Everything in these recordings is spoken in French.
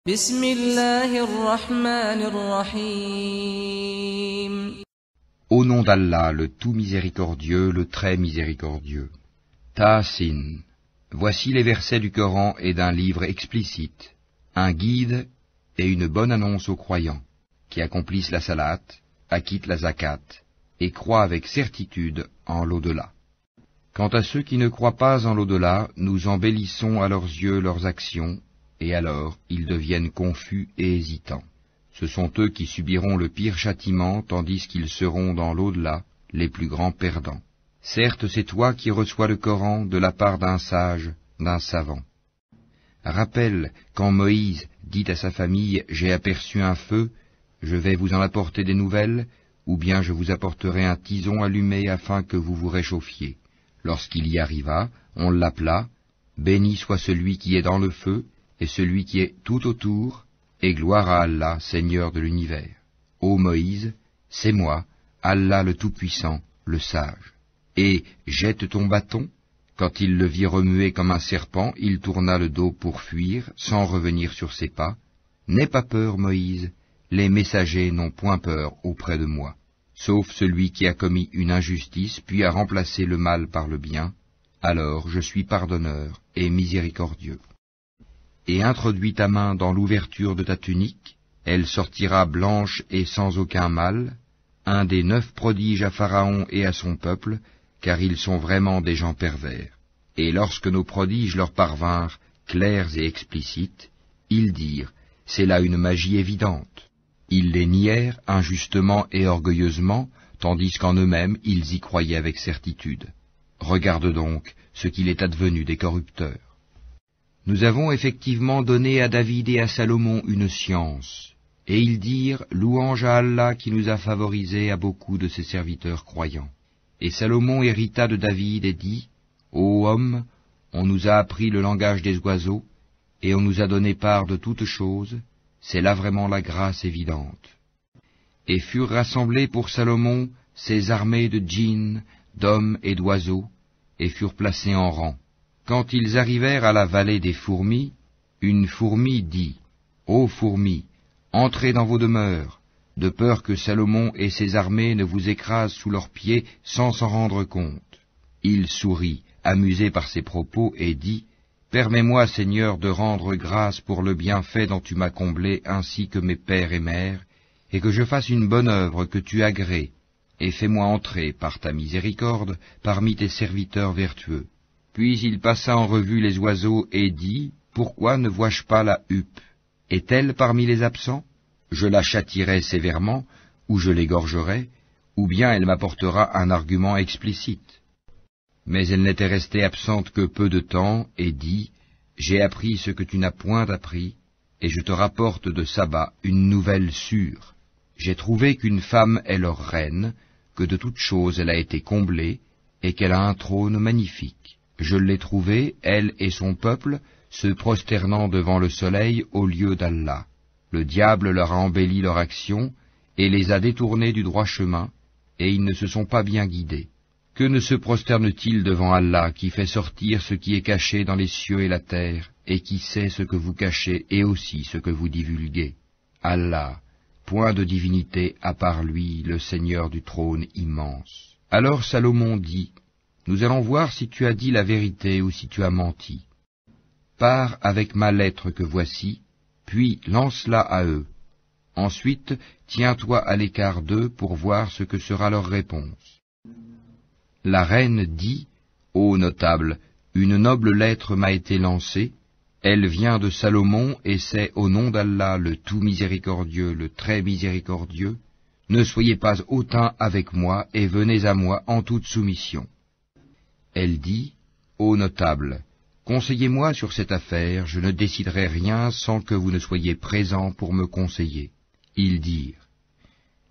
بسم الله الرحمن الرحيم. Au nom d'Allah, le tout miséricordieux, le très miséricordieux. Ta-Sin. Voici les versets du Coran et d'un livre explicite, un guide et une bonne annonce aux croyants, qui accomplissent la salat, acquittent la zakat, et croient avec certitude en l'au-delà. Quant à ceux qui ne croient pas en l'au-delà, nous embellissons à leurs yeux leurs actions, et alors ils deviennent confus et hésitants. Ce sont eux qui subiront le pire châtiment, tandis qu'ils seront dans l'au-delà les plus grands perdants. Certes, c'est toi qui reçois le Coran de la part d'un sage, d'un savant. Rappelle quand Moïse dit à sa famille « J'ai aperçu un feu, je vais vous en apporter des nouvelles, ou bien je vous apporterai un tison allumé afin que vous vous réchauffiez. » Lorsqu'il y arriva, on l'appela « Béni soit celui qui est dans le feu, et celui qui est tout autour, et gloire à Allah, Seigneur de l'univers. Ô Moïse, c'est moi, Allah le Tout-Puissant, le Sage. Et jette ton bâton. » Quand il le vit remuer comme un serpent, il tourna le dos pour fuir, sans revenir sur ses pas. « N'aie pas peur, Moïse, les messagers n'ont point peur auprès de moi, sauf celui qui a commis une injustice, puis a remplacé le mal par le bien. Alors je suis pardonneur et miséricordieux. Et introduis ta main dans l'ouverture de ta tunique, elle sortira blanche et sans aucun mal, un des 9 prodiges à Pharaon et à son peuple, car ils sont vraiment des gens pervers. Et lorsque nos prodiges leur parvinrent, clairs et explicites, ils dirent, c'est là une magie évidente. Ils les nièrent injustement et orgueilleusement, tandis qu'en eux-mêmes ils y croyaient avec certitude. Regarde donc ce qu'il est advenu des corrupteurs. Nous avons effectivement donné à David et à Salomon une science, et ils dirent, louange à Allah qui nous a favorisés à beaucoup de ses serviteurs croyants. Et Salomon hérita de David et dit, ô homme, on nous a appris le langage des oiseaux, et on nous a donné part de toutes choses, c'est là vraiment la grâce évidente. Et furent rassemblés pour Salomon ces armées de djinns, d'hommes et d'oiseaux, et furent placés en rang. Quand ils arrivèrent à la vallée des fourmis, une fourmi dit, ô fourmis, entrez dans vos demeures, de peur que Salomon et ses armées ne vous écrasent sous leurs pieds sans s'en rendre compte. Il sourit, amusé par ses propos, et dit, permets-moi, Seigneur, de rendre grâce pour le bienfait dont tu m'as comblé ainsi que mes pères et mères, et que je fasse une bonne œuvre que tu agrées, et fais-moi entrer, par ta miséricorde, parmi tes serviteurs vertueux. Puis il passa en revue les oiseaux et dit, pourquoi ne vois-je pas la huppe? Est-elle parmi les absents? Je la châtierai sévèrement, ou je l'égorgerai, ou bien elle m'apportera un argument explicite. Mais elle n'était restée absente que peu de temps, et dit, j'ai appris ce que tu n'as point appris, et je te rapporte de Saba une nouvelle sûre. J'ai trouvé qu'une femme est leur reine, que de toutes choses elle a été comblée, et qu'elle a un trône magnifique. Je l'ai trouvée, elle et son peuple, se prosternant devant le soleil au lieu d'Allah. Le diable leur a embelli leur action, et les a détournés du droit chemin, et ils ne se sont pas bien guidés. Que ne se prosterne-t-il devant Allah, qui fait sortir ce qui est caché dans les cieux et la terre, et qui sait ce que vous cachez et aussi ce que vous divulguez? Allah, point de divinité à part lui, le Seigneur du trône immense. Alors Salomon dit, nous allons voir si tu as dit la vérité ou si tu as menti. Pars avec ma lettre que voici, puis lance-la à eux. Ensuite, tiens-toi à l'écart d'eux pour voir ce que sera leur réponse. La reine dit, ô notable, une noble lettre m'a été lancée, elle vient de Salomon et c'est au nom d'Allah le tout miséricordieux, le très miséricordieux. Ne soyez pas hautains avec moi et venez à moi en toute soumission. Elle dit, ô notable, conseillez-moi sur cette affaire, je ne déciderai rien sans que vous ne soyez présents pour me conseiller. Ils dirent,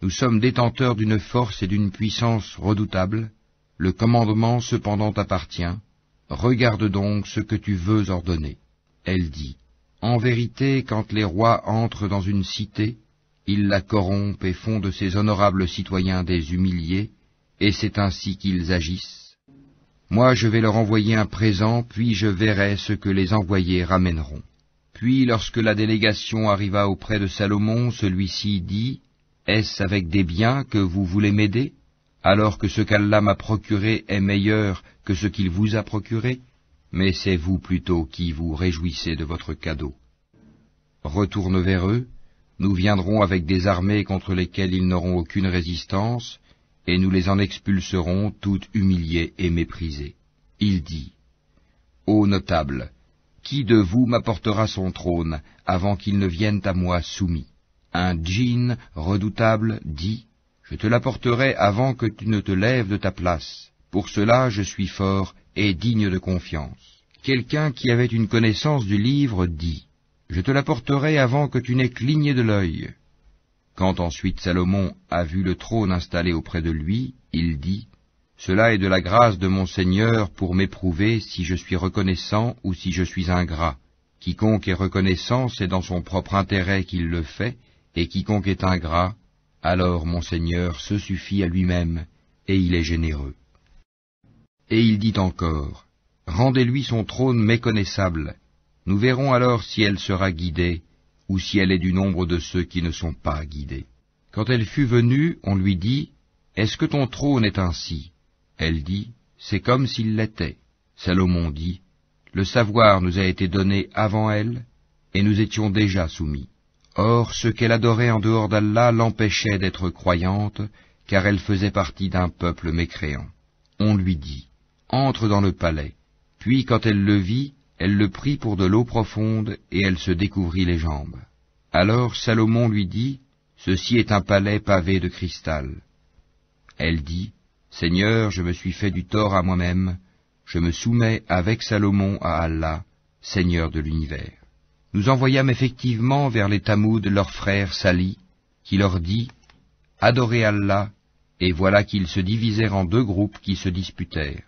nous sommes détenteurs d'une force et d'une puissance redoutables, le commandement cependant t'appartient, regarde donc ce que tu veux ordonner. Elle dit, en vérité, quand les rois entrent dans une cité, ils la corrompent et font de ses honorables citoyens des humiliés, et c'est ainsi qu'ils agissent. Moi je vais leur envoyer un présent, puis je verrai ce que les envoyés ramèneront. Puis, lorsque la délégation arriva auprès de Salomon, celui-ci dit, « Est-ce avec des biens que vous voulez m'aider, alors que ce qu'Allah m'a procuré est meilleur que ce qu'il vous a procuré? Mais c'est vous plutôt qui vous réjouissez de votre cadeau. Retourne vers eux, nous viendrons avec des armées contre lesquelles ils n'auront aucune résistance, et nous les en expulserons toutes humiliées et méprisées. » Il dit, « Ô notables, qui de vous m'apportera son trône avant qu'il ne vienne à moi soumis? » Un djinn redoutable dit, « Je te l'apporterai avant que tu ne te lèves de ta place. Pour cela je suis fort et digne de confiance. » Quelqu'un qui avait une connaissance du livre dit, « Je te l'apporterai avant que tu n'aies cligné de l'œil. » Quand ensuite Salomon a vu le trône installé auprès de lui, il dit, « Cela est de la grâce de mon Seigneur pour m'éprouver si je suis reconnaissant ou si je suis ingrat. Quiconque est reconnaissant, c'est dans son propre intérêt qu'il le fait, et quiconque est ingrat, alors mon Seigneur se suffit à lui-même, et il est généreux. » Et il dit encore, « Rendez-lui son trône méconnaissable. Nous verrons alors si elle sera guidée, ou si elle est du nombre de ceux qui ne sont pas guidés. » Quand elle fut venue, on lui dit, « Est-ce que ton trône est ainsi ?» Elle dit, « C'est comme s'il l'était. » Salomon dit, « Le savoir nous a été donné avant elle, et nous étions déjà soumis. Or, ce qu'elle adorait en dehors d'Allah l'empêchait d'être croyante, car elle faisait partie d'un peuple mécréant. » On lui dit, « Entre dans le palais. » Puis, quand elle le vit, elle le prit pour de l'eau profonde, et elle se découvrit les jambes. Alors Salomon lui dit, « Ceci est un palais pavé de cristal. » Elle dit, « Seigneur, je me suis fait du tort à moi-même, je me soumets avec Salomon à Allah, Seigneur de l'univers. » Nous envoyâmes effectivement vers les Tamouds leur frère Sali, qui leur dit, « Adorez Allah, et voilà qu'ils se divisèrent en deux groupes qui se disputèrent. »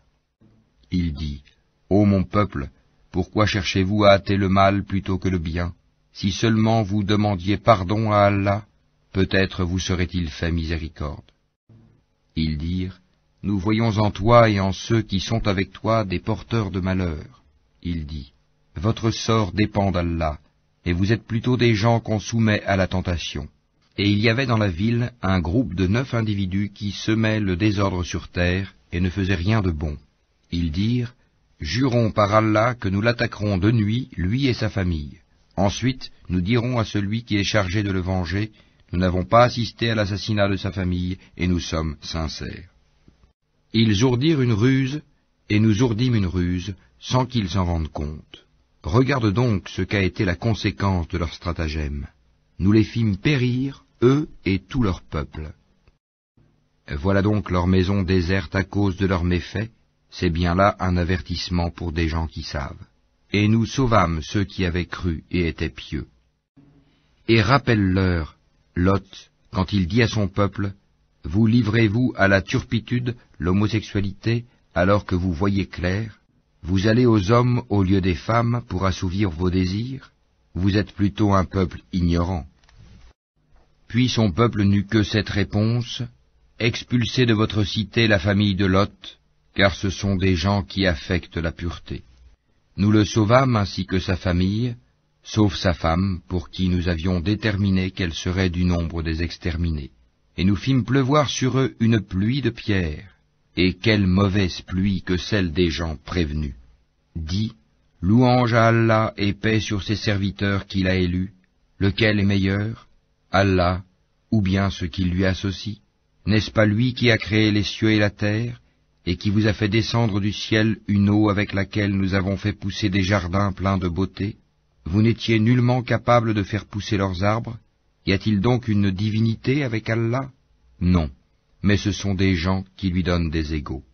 Il dit, « Ô mon peuple, pourquoi cherchez-vous à hâter le mal plutôt que le bien? Si seulement vous demandiez pardon à Allah, peut-être vous serait-il fait miséricorde. » Ils dirent, « Nous voyons en toi et en ceux qui sont avec toi des porteurs de malheur. » Il dit, « Votre sort dépend d'Allah, et vous êtes plutôt des gens qu'on soumet à la tentation. » Et il y avait dans la ville un groupe de 9 individus qui semaient le désordre sur terre et ne faisaient rien de bon. Ils dirent, « Jurons par Allah que nous l'attaquerons de nuit, lui et sa famille. Ensuite, nous dirons à celui qui est chargé de le venger, nous n'avons pas assisté à l'assassinat de sa famille, et nous sommes sincères. » Ils ourdirent une ruse, et nous ourdîmes une ruse, sans qu'ils s'en rendent compte. Regarde donc ce qu'a été la conséquence de leur stratagème. Nous les fîmes périr, eux et tout leur peuple. Voilà donc leur maison déserte à cause de leurs méfaits, c'est bien là un avertissement pour des gens qui savent. Et nous sauvâmes ceux qui avaient cru et étaient pieux. Et rappelle-leur, Lot, quand il dit à son peuple, « Vous livrez-vous à la turpitude, l'homosexualité, alors que vous voyez clair? Vous allez aux hommes au lieu des femmes pour assouvir vos désirs? Vous êtes plutôt un peuple ignorant. » Puis son peuple n'eut que cette réponse, « Expulsez de votre cité la famille de Lot, car ce sont des gens qui affectent la pureté. » Nous le sauvâmes ainsi que sa famille, sauf sa femme, pour qui nous avions déterminé qu'elle serait du nombre des exterminés. Et nous fîmes pleuvoir sur eux une pluie de pierres. Et quelle mauvaise pluie que celle des gens prévenus. Dis, louange à Allah et paix sur ses serviteurs qu'il a élus. Lequel est meilleur, Allah, ou bien ce qui lui associe? N'est-ce pas lui qui a créé les cieux et la terre, et qui vous a fait descendre du ciel une eau avec laquelle nous avons fait pousser des jardins pleins de beauté? Vous n'étiez nullement capable de faire pousser leurs arbres? Y a-t-il donc une divinité avec Allah? Non, mais ce sont des gens qui lui donnent des égaux.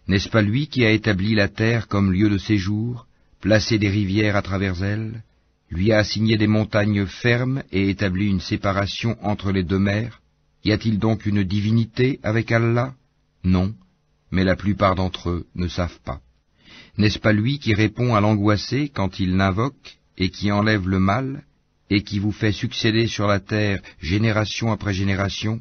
N'est-ce pas lui qui a établi la terre comme lieu de séjour, placé des rivières à travers elle, lui a assigné des montagnes fermes et établi une séparation entre les deux mers? Y a-t-il donc une divinité avec Allah? Non, mais la plupart d'entre eux ne savent pas. N'est-ce pas lui qui répond à l'angoissé quand il l'invoque, et qui enlève le mal, et qui vous fait succéder sur la terre génération après génération?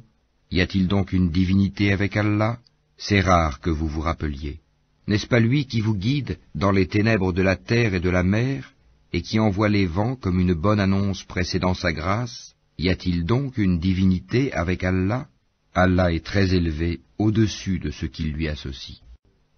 Y a-t-il donc une divinité avec Allah? C'est rare que vous vous rappeliez. N'est-ce pas lui qui vous guide dans les ténèbres de la terre et de la mer, et qui envoie les vents comme une bonne annonce précédant sa grâce, y a-t-il donc une divinité avec Allah? Allah est très élevé au-dessus de ce qu'il lui associe.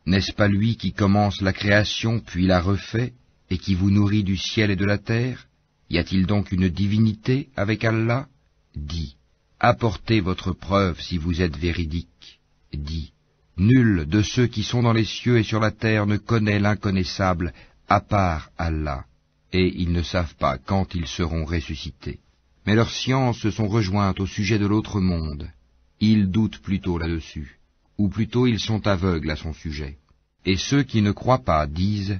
N'est-ce pas lui qui commence la création puis la refait, et qui vous nourrit du ciel et de la terre? Y a-t-il donc une divinité avec Allah? Dis, apportez votre preuve si vous êtes véridique. Dis, nul de ceux qui sont dans les cieux et sur la terre ne connaît l'inconnaissable à part Allah, et ils ne savent pas quand ils seront ressuscités. Mais leurs sciences se sont rejointes au sujet de l'autre monde. Ils doutent plutôt là-dessus, ou plutôt ils sont aveugles à son sujet. Et ceux qui ne croient pas disent,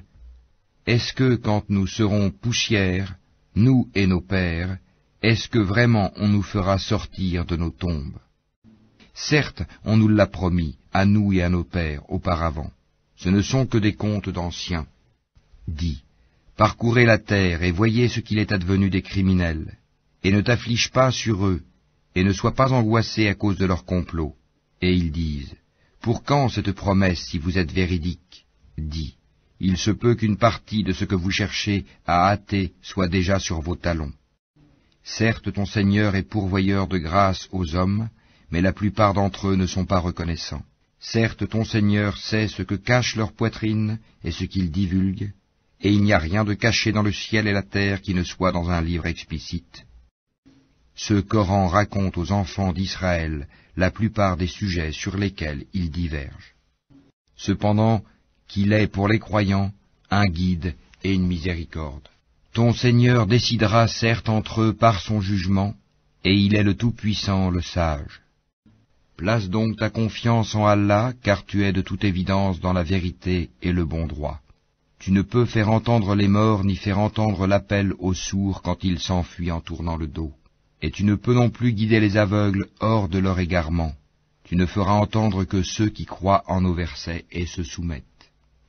est-ce que quand nous serons poussière, nous et nos pères, est-ce que vraiment on nous fera sortir de nos tombes? Certes, on nous l'a promis, à nous et à nos pères, auparavant. Ce ne sont que des contes d'anciens. Dis, parcourez la terre et voyez ce qu'il est advenu des criminels, et ne t'afflige pas sur eux, et ne sois pas angoissé à cause de leur complot. Et ils disent, pour quand cette promesse si vous êtes véridique? Dis, il se peut qu'une partie de ce que vous cherchez à hâter soit déjà sur vos talons. Certes, ton Seigneur est pourvoyeur de grâce aux hommes, mais la plupart d'entre eux ne sont pas reconnaissants. Certes, ton Seigneur sait ce que cache leur poitrine et ce qu'ils divulguent, et il n'y a rien de caché dans le ciel et la terre qui ne soit dans un livre explicite. Ce Coran raconte aux enfants d'Israël la plupart des sujets sur lesquels ils divergent. Cependant, qu'il est pour les croyants un guide et une miséricorde. Ton Seigneur décidera certes entre eux par son jugement, et il est le Tout-Puissant, le Sage. Place donc ta confiance en Allah, car tu es de toute évidence dans la vérité et le bon droit. Tu ne peux faire entendre les morts ni faire entendre l'appel aux sourds quand ils s'enfuient en tournant le dos. Et tu ne peux non plus guider les aveugles hors de leur égarement. Tu ne feras entendre que ceux qui croient en nos versets et se soumettent.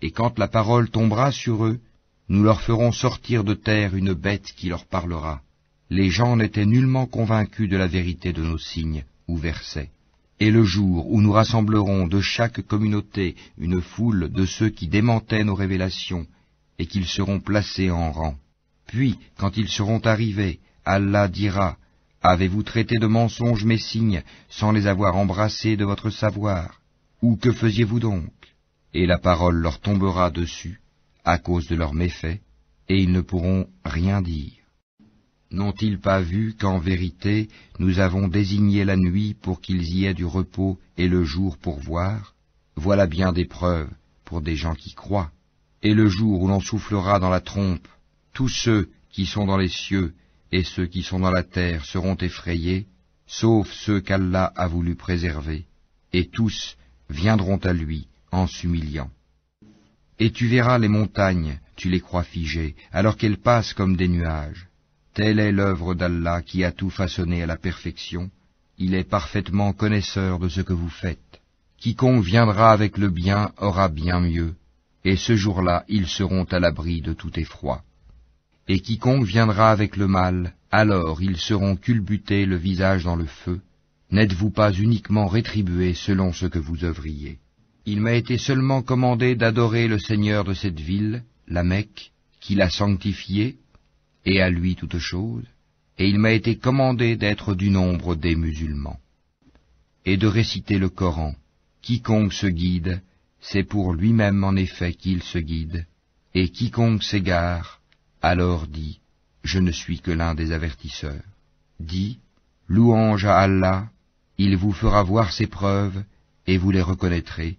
Et quand la parole tombera sur eux, nous leur ferons sortir de terre une bête qui leur parlera. Les gens n'étaient nullement convaincus de la vérité de nos signes ou versets. Et le jour où nous rassemblerons de chaque communauté une foule de ceux qui démentaient nos révélations, et qu'ils seront placés en rang. Puis, quand ils seront arrivés, Allah dira, avez-vous traité de mensonges mes signes, sans les avoir embrassés de votre savoir? Ou que faisiez-vous donc? Et la parole leur tombera dessus, à cause de leurs méfaits, et ils ne pourront rien dire. N'ont-ils pas vu qu'en vérité, nous avons désigné la nuit pour qu'ils y aient du repos et le jour pour voir? Voilà bien des preuves pour des gens qui croient. Et le jour où l'on soufflera dans la trompe, tous ceux qui sont dans les cieux et ceux qui sont dans la terre seront effrayés, sauf ceux qu'Allah a voulu préserver, et tous viendront à lui en s'humiliant. Et tu verras les montagnes, tu les crois figées, alors qu'elles passent comme des nuages. Telle est l'œuvre d'Allah qui a tout façonné à la perfection. Il est parfaitement connaisseur de ce que vous faites. Quiconque viendra avec le bien aura bien mieux, et ce jour-là ils seront à l'abri de tout effroi. Et quiconque viendra avec le mal, alors ils seront culbutés le visage dans le feu. N'êtes-vous pas uniquement rétribués selon ce que vous œuvriez? Il m'a été seulement commandé d'adorer le Seigneur de cette ville, la Mecque, qui l'a sanctifiée, et à lui toute chose, et il m'a été commandé d'être du nombre des musulmans, et de réciter le Coran. Quiconque se guide, c'est pour lui-même en effet qu'il se guide, et quiconque s'égare, alors dit, je ne suis que l'un des avertisseurs. Dis, louange à Allah, il vous fera voir ses preuves, et vous les reconnaîtrez,